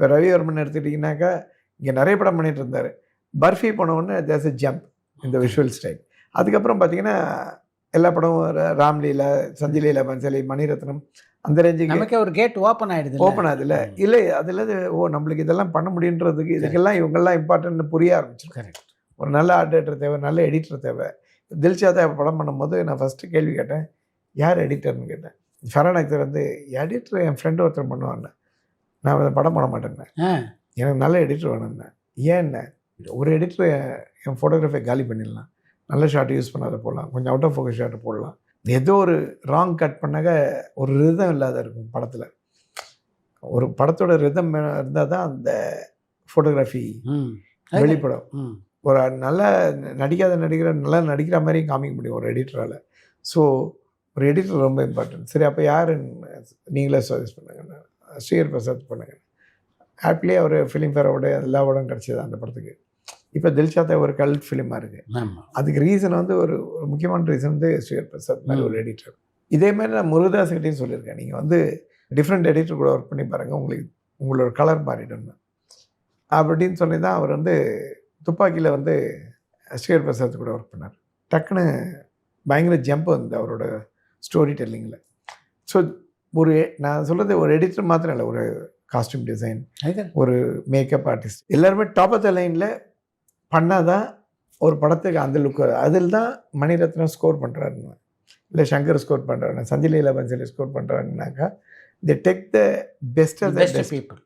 இப்போ ரவிவர்மன் எடுத்துக்கிட்டிங்கனாக்கா இங்கே நிறைய படம் பண்ணிகிட்டு இருந்தார். பர்ஃபி போன உடனே தேர்ஸ் எ ஜம்ப் இந்த விஷுவல் ஸ்டைல். அதுக்கப்புறம் பார்த்தீங்கன்னா எல்லா படமும் ராம்லீலா, சஞ்சிலீலா பன்சாலி, மணிரத்னம் அந்த ரேஞ்சுக்கு நமக்கே ஒரு கேட் ஓப்பன் ஆகிடுது. ஓப்பன் ஆகுதுல்ல. இல்லை அதில் நம்மளுக்கு இதெல்லாம் பண்ண முடியுன்றதுக்கு இதுக்கெல்லாம் இவங்கெல்லாம் இம்பார்ட்டன்ட்னு புரிய ஆரம்பிச்சிடும். கரெக்ட். ஒரு நல்ல ஆர்ட் டைரக்டர் தேவை, நல்ல எடிட்டர் தேவை. தில்ஷாதா படம் பண்ணும்போது நான் ஃபஸ்ட்டு கேள்வி கேட்டேன், யார் எடிட்டர்னு கேட்டேன். ஃபர்ஹான் அக்தர் வந்து எடிட்டர் என் ஃப்ரெண்டு ஒருத்தர் பண்ணுவான்னு. நான் அதை படம் பண்ண மாட்டேன்னேன். எனக்கு நல்ல எடிட்டர் வேணும்னே. ஏன்னே, ஒரு எடிட்டர் என் ஃபோட்டோகிராஃபியை காலி பண்ணிடலாம், நல்ல ஷார்ட் யூஸ் பண்ணாத போடலாம், கொஞ்சம் அவுட் ஆஃப் ஃபோக்கஸ் ஷார்ட் போடலாம். ஏதோ ஒரு ராங் கட் பண்ணாக்க ஒரு ரிதம் இல்லாத இருக்கும் படத்தில். ஒரு படத்தோட ரிதம் இருந்தால் தான் அந்த ஃபோட்டோகிராஃபி வெளிப்படும். ஒரு நல்லா நடிக்காத நடிக்கிற நல்லா நடிக்கிற மாதிரியும் காமிக்க முடியும் ஒரு எடிட்டரால். ஸோ ஒரு எடிட்டர் ரொம்ப இம்பார்ட்டன்ட். சரி, அப்போ யாருன்னு நீங்களே சஜஸ்ட் பண்ணுங்க. ஸ்ரீஹரி பிரசாத் பண்ணுங்க. ஹாப்பிலே அவர் ஃபிலிம்ஃபேர் அவார்டு எல்லா அவார்டும் கிடச்சிது அந்த படத்துக்கு. இப்போ தில்ஷாதா ஒரு கல்ட் ஃபிலிமாக இருக்குது. அதுக்கு ரீசன் வந்து ஒரு முக்கியமான ரீசன் வந்து ஸ்ரீஹரி பிரசாத் மாதிரி ஒரு எடிட்டர். இதேமாதிரி நான் முருகதாஸ்கிட்டையும் சொல்லியிருக்கேன், நீங்கள் வந்து டிஃப்ரெண்ட் எடிட்டர் கூட ஒர்க் பண்ணி பாருங்கள், உங்களுக்கு உங்களோட கலர் மாறிடும்னு அப்படின்னு சொல்லி தான் அவர் வந்து துப்பாக்கியில் வந்து ஸ்ரீஹரி பிரசாத் கூட ஒர்க் பண்ணார். டக்குன்னு பயங்கர ஜம்ப் வந்து அவரோட ஸ்டோரி டெல்லிங்கில். ஸோ நான் சொல்கிறது ஒரு எடிட்டர் மாத்திரம் இல்லை, ஒரு காஸ்டியூம் டிசைன், ஒரு மேக்கப் ஆர்டிஸ்ட், எல்லாருமே டாப் ஆஃப் த லைனில் பண்ணால் தான் ஒரு படத்துக்கு அந்த லுக் வரும். அதில் தான் மணிரத்னம் ஸ்கோர் பண்ணுறாருன்னு, இல்லை சங்கர் ஸ்கோர் பண்ணுறாருன்னு, சஞ்சிலீலா Bhansali score பண்ணுறாருன்னாக்கா the take the best of the best people.